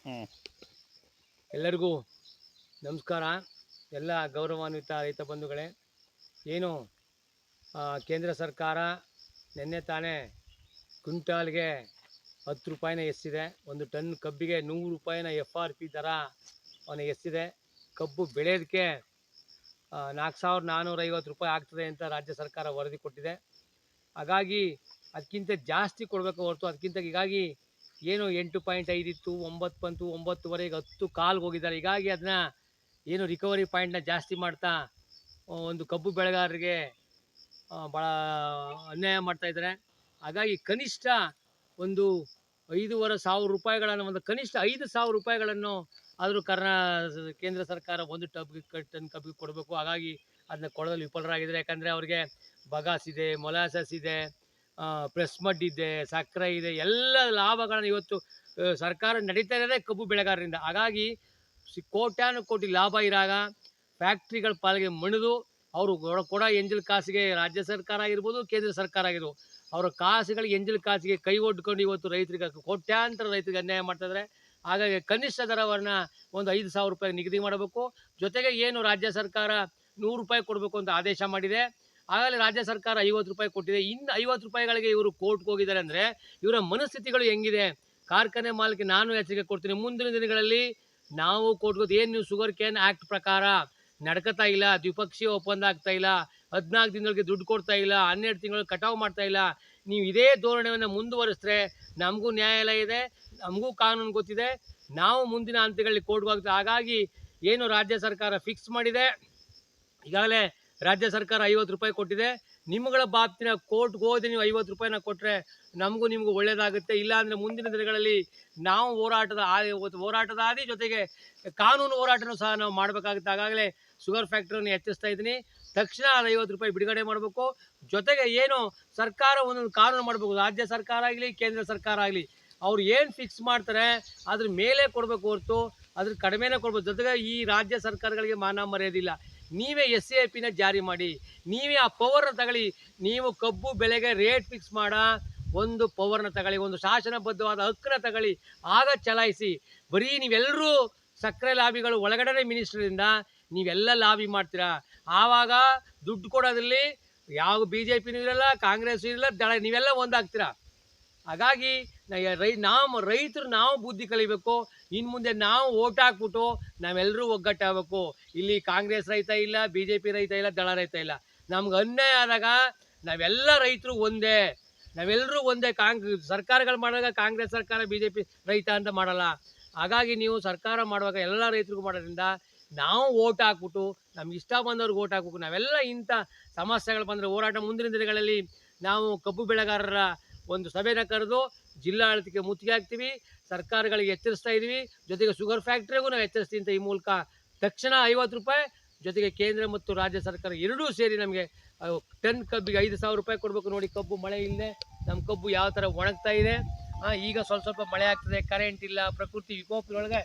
ಹ್ಮ್. ಎಲ್ಲರಿಗೂ ನಮಸ್ಕಾರ. ಎಲ್ಲ ಗೌರವಾನ್ವಿತ ರೈತ ಬಂಧುಗಳೇ, ಏನು ಕೇಂದ್ರ ಸರ್ಕಾರ ನಿನ್ನೆ ತಾನೇ ಕ್ವಿಂಟಾಲ್ಗೆ 10 ರೂಪಾಯಿನ ಎಷ್ಟಿದೆ, ಒಂದು ಟನ್ ಕಬ್ಬಿಗೆ 100 ರೂಪಾಯಿನ FRP ದರ ಅವನ ಎಷ್ಟಿದೆ. ಕಬ್ಬು ಬೆಳೆಯೋದಕ್ಕೆ 4,450 ರೂಪಾಯಿ ಆಗ್ತದೆ ಅಂತ ರಾಜ್ಯ ಸರ್ಕಾರ ವರದಿ ಕೊಟ್ಟಿದೆ. ಹಾಗಾಗಿ ಅದಕ್ಕಿಂತ ಜಾಸ್ತಿ ಕೊಡಬೇಕು ಹೊರತು ಅದಕ್ಕಿಂತ ಹೀಗಾಗಿ ಏನು 8.5 ಇತ್ತು, 9 ಬಂತು, 9.25ಗೆ 10 ಕಾಲ್ಗೆ ಹೋಗಿದ್ದಾರೆ. ಹೀಗಾಗಿ ಅದನ್ನ ಏನು ರಿಕವರಿ ಪಾಯಿಂಟ್ನ ಜಾಸ್ತಿ ಮಾಡ್ತಾ ಒಂದು ಕಬ್ಬು ಬೆಳೆಗಾರರಿಗೆ ಭಾಳ ಅನ್ಯಾಯ ಮಾಡ್ತಾಯಿದ್ದಾರೆ. ಹಾಗಾಗಿ ಕನಿಷ್ಠ ಒಂದು 5,500 ರೂಪಾಯಿಗಳನ್ನು, ಒಂದು ಕನಿಷ್ಠ 5,000 ರೂಪಾಯಿಗಳನ್ನು ಆದರೂ ಕೇಂದ್ರ ಸರ್ಕಾರ ಒಂದು ಟನ್ ಕಬ್ಬಿಗೆ ಕೊಡಬೇಕು. ಹಾಗಾಗಿ ಅದನ್ನ ಕೊಡೋದಲ್ಲಿ ವಿಫಲರಾಗಿದ್ದಾರೆ. ಯಾಕಂದರೆ ಅವ್ರಿಗೆ ಬಗಾಸ್ ಇದೆ, ಮೊಲಾಸಸ್ ಇದೆ, ಪ್ರೆಸ್ ಮಡ್ ಇದೆ, ಸಕ್ಕರೆ ಇದೆ, ಎಲ್ಲ ಲಾಭಗಳನ್ನು ಇವತ್ತು ಸರ್ಕಾರ ನಡೀತಾ ಇರೋದೇ ಕಬ್ಬು ಬೆಳೆಗಾರರಿಂದ. ಹಾಗಾಗಿ ಕೋಟ್ಯಾನು ಕೋಟಿ ಲಾಭ ಇರಾಗ ಫ್ಯಾಕ್ಟ್ರಿಗಳ ಪಾಲಿಗೆ ಮಣಿದು ಅವರು ಕೊಡೋ ಎಂಜಲ್ ಕಾಸಿಗೆ ರಾಜ್ಯ ಸರ್ಕಾರ ಆಗಿರ್ಬೋದು, ಕೇಂದ್ರ ಸರ್ಕಾರ ಆಗಿರ್ಬೋದು, ಅವರ ಕಾಸುಗಳಿಗೆ ಎಂಜಲ್ ಕಾಸಿಗೆ ಕೈ ಒಡ್ಕೊಂಡು ಇವತ್ತು ರೈತರಿಗೆ ಕೋಟ್ಯಾಂತರ ರೈತರಿಗೆ ಅನ್ಯಾಯ ಮಾಡ್ತಾಯಿದ್ದಾರೆ. ಹಾಗಾಗಿ ಕನಿಷ್ಠ ದರವನ್ನು ಒಂದು 5,000 ರೂಪಾಯಿ ನಿಗದಿ ಮಾಡಬೇಕು. ಜೊತೆಗೆ ಏನು ರಾಜ್ಯ ಸರ್ಕಾರ 100 ರೂಪಾಯಿ ಕೊಡಬೇಕು ಅಂತ ಆದೇಶ ಮಾಡಿದೆ, ಆಗಲೇ ರಾಜ್ಯ ಸರ್ಕಾರ 50 ರೂಪಾಯಿ ಕೊಟ್ಟಿದೆ. ಇನ್ನು 50 ರೂಪಾಯಿಗಳಿಗೆ ಇವರು ಕೋರ್ಟ್ಗೆ ಹೋಗಿದ್ದಾರೆ ಅಂದರೆ ಇವರ ಮನಸ್ಥಿತಿಗಳು ಹೆಂಗಿದೆ? ಕಾರ್ಖಾನೆ ಮಾಲೀಕ ನಾನು ಎಚ್ಚರಿಕೆ ಕೊಡ್ತೀನಿ, ಮುಂದಿನ ದಿನಗಳಲ್ಲಿ ನಾವು ಕೋರ್ಟ್ಗೆ ಏನು ನೀವು ಶುಗರ್ ಕೇನ್ ಆ್ಯಕ್ಟ್ ಪ್ರಕಾರ ನಡ್ಕೊತಾ ಇಲ್ಲ, ದ್ವಿಪಕ್ಷೀಯ ಒಪ್ಪಂದ ಆಗ್ತಾ ಇಲ್ಲ, 14 ದಿನಗಳಿಗೆ ದುಡ್ಡು ಕೊಡ್ತಾ ಇಲ್ಲ, 12 ತಿಂಗಳು ಕಟಾವು ಮಾಡ್ತಾ ಇಲ್ಲ, ನೀವು ಇದೇ ಧೋರಣೆಯನ್ನು ಮುಂದುವರಿಸಿದ್ರೆ ನಮಗೂ ನ್ಯಾಯಾಲಯ ಇದೆ, ನಮಗೂ ಕಾನೂನು ಗೊತ್ತಿದೆ, ನಾವು ಮುಂದಿನ ಹಂತಗಳಲ್ಲಿ ಕೋರ್ಟ್ಗೆ ಹೋಗ್ತೀವಿ. ಹಾಗಾಗಿ ಏನು ರಾಜ್ಯ ಸರ್ಕಾರ ಫಿಕ್ಸ್ ಮಾಡಿದೆ, ಈಗಾಗಲೇ ರಾಜ್ಯ ಸರ್ಕಾರ 50 ರೂಪಾಯಿ ಕೊಟ್ಟಿದೆ. ನಿಮ್ಮಗಳ ಬಾಬ್ತಿನ ಕೋರ್ಟ್ಗೆ ಹೋದೆ ನೀವು 50 ರೂಪಾಯಿನ ಕೊಟ್ಟರೆ ನಮಗೂ ನಿಮಗೂ ಒಳ್ಳೆಯದಾಗುತ್ತೆ. ಇಲ್ಲಾಂದರೆ ಮುಂದಿನ ದಿನಗಳಲ್ಲಿ ನಾವು ಹೋರಾಟದ ಹಾದಿ ಜೊತೆಗೆ ಕಾನೂನು ಹೋರಾಟನೂ ಸಹ ನಾವು ಮಾಡಬೇಕಾಗುತ್ತೆ. ಆಗಾಗಲೇ ಶುಗರ್ ಫ್ಯಾಕ್ಟ್ರಿಯನ್ನು ಹೆಚ್ಚಿಸ್ತಾ ಇದ್ದೀನಿ. ತಕ್ಷಣ 50 ರೂಪಾಯಿ ಬಿಡುಗಡೆ ಮಾಡಬೇಕು. ಜೊತೆಗೆ ಏನು ಸರ್ಕಾರ ಒಂದೊಂದು ಕಾನೂನು ಮಾಡಬೇಕು. ರಾಜ್ಯ ಸರ್ಕಾರ ಆಗಲಿ, ಕೇಂದ್ರ ಸರ್ಕಾರ ಆಗಲಿ, ಅವ್ರು ಏನು ಫಿಕ್ಸ್ ಮಾಡ್ತಾರೆ ಅದ್ರ ಮೇಲೆ ಕೊಡಬೇಕು ಹೊರತು ಅದ್ರ ಕಡಿಮೆನೇ ಕೊಡ್ಬೇಕು. ಜೊತೆಗೆ ಈ ರಾಜ್ಯ ಸರ್ಕಾರಗಳಿಗೆ ಮಾನ ಮರ್ಯಾದಿಲ್ಲ. ನೀವೇ SAPನ ಜಾರಿ ಮಾಡಿ, ನೀವೇ ಆ ಪವರ್ನ ತಗೊಳ್ಳಿ. ನೀವು ಕಬ್ಬು ಬೆಳೆಗೆ ರೇಟ್ ಫಿಕ್ಸ್ ಒಂದು ಪವರ್ನ ತಗೊಳ್ಳಿ, ಒಂದು ಶಾಸನಬದ್ಧವಾದ ಹಕ್ಕನ್ನ ತಗೊಳ್ಳಿ, ಆಗ ಚಲಾಯಿಸಿ. ಬರೀ ನೀವೆಲ್ಲರೂ ಸಕ್ಕರೆ ಲಾಬಿಗಳು ಒಳಗಡೆ ಮಿನಿಸ್ಟ್ರಿಂದ ನೀವೆಲ್ಲ ಲಾಬಿ ಮಾಡ್ತೀರಾ. ಆವಾಗ ದುಡ್ಡು ಕೊಡೋದ್ರಲ್ಲಿ ಯಾವ BJPನೂ ಇರಲ್ಲ, ಕಾಂಗ್ರೆಸ್ ಇರಲ್ಲ, ದಳ ನೀವೆಲ್ಲ ಒಂದಾಗ್ತೀರಾ. ಹಾಗಾಗಿ ರೈತರು ನಾವು ಬುದ್ಧಿ ಕಲಿಬೇಕು. ಇನ್ನು ಮುಂದೆ ನಾವು ಓಟ್ ಹಾಕ್ಬಿಟ್ಟು ನಾವೆಲ್ಲರೂ ಒಗ್ಗಟ್ಟಾಗಬೇಕು. ಇಲ್ಲಿ ಕಾಂಗ್ರೆಸ್ ರೈತ ಇಲ್ಲ, BJP ರೈತ ಇಲ್ಲ, ದಳ ರೈತ ಇಲ್ಲ. ನಮ್ಗೆ ಅನ್ಯಾಯ ಆದಾಗ ನಾವೆಲ್ಲ ರೈತರು ಒಂದೇ, ನಾವೆಲ್ಲರೂ ಒಂದೇ. ಸರ್ಕಾರಗಳು ಮಾಡಿದಾಗ ಕಾಂಗ್ರೆಸ್ ಸರ್ಕಾರ BJP ರೈತ ಅಂತ ಮಾಡಲ್ಲ. ಹಾಗಾಗಿ ನೀವು ಸರ್ಕಾರ ಮಾಡುವಾಗ ಎಲ್ಲ ರೈತರಿಗೂ ಮಾಡೋದ್ರಿಂದ ನಾವು ಓಟ್ ಹಾಕ್ಬಿಟ್ಟು ನಮ್ಗೆ ಇಷ್ಟ ಬಂದವ್ರಿಗೆ ಓಟ್ ಹಾಕ್ಬೇಕು. ನಾವೆಲ್ಲ ಇಂಥ ಸಮಸ್ಯೆಗಳು ಬಂದರೆ ಹೋರಾಟ ಮುಂದಿನ ದಿನಗಳಲ್ಲಿ ನಾವು ಕಬ್ಬು ಬೆಳೆಗಾರರ ಒಂದು ಸಭೆನ ಕರೆದು ಜಿಲ್ಲಾಡಳಿತಕ್ಕೆ ಮುತ್ತಿಗೆ ಹಾಕ್ತೀವಿ, ಸರ್ಕಾರಗಳಿಗೆ ಎಚ್ಚರಿಸ್ತಾ ಇದ್ದೀವಿ. ಜೊತೆಗೆ ಶುಗರ್ ಫ್ಯಾಕ್ಟ್ರಿಗೂ ನಾವು ಎಚ್ಚರಿಸ್ತೀವಿ ಅಂತ ಈ ಮೂಲಕ ತಕ್ಷಣ 50 ರೂಪಾಯಿ, ಜೊತೆಗೆ ಕೇಂದ್ರ ಮತ್ತು ರಾಜ್ಯ ಸರ್ಕಾರ ಎರಡೂ ಸೇರಿ ನಮಗೆ ಟನ್ ಕಬ್ಬಿಗೆ 5,000 ರೂಪಾಯಿ ಕೊಡಬೇಕು. ನೋಡಿ, ಕಬ್ಬು ಮಳೆ ಇಲ್ಲದೆ ನಮ್ಮ ಕಬ್ಬು ಯಾವ ಥರ ಒಣಗ್ತಾ ಇದೆ. ಈಗ ಸ್ವಲ್ಪ ಮಳೆ ಆಗ್ತದೆ, ಕರೆಂಟ್ ಇಲ್ಲ, ಪ್ರಕೃತಿ ವಿಕೋಪದೊಳಗೆ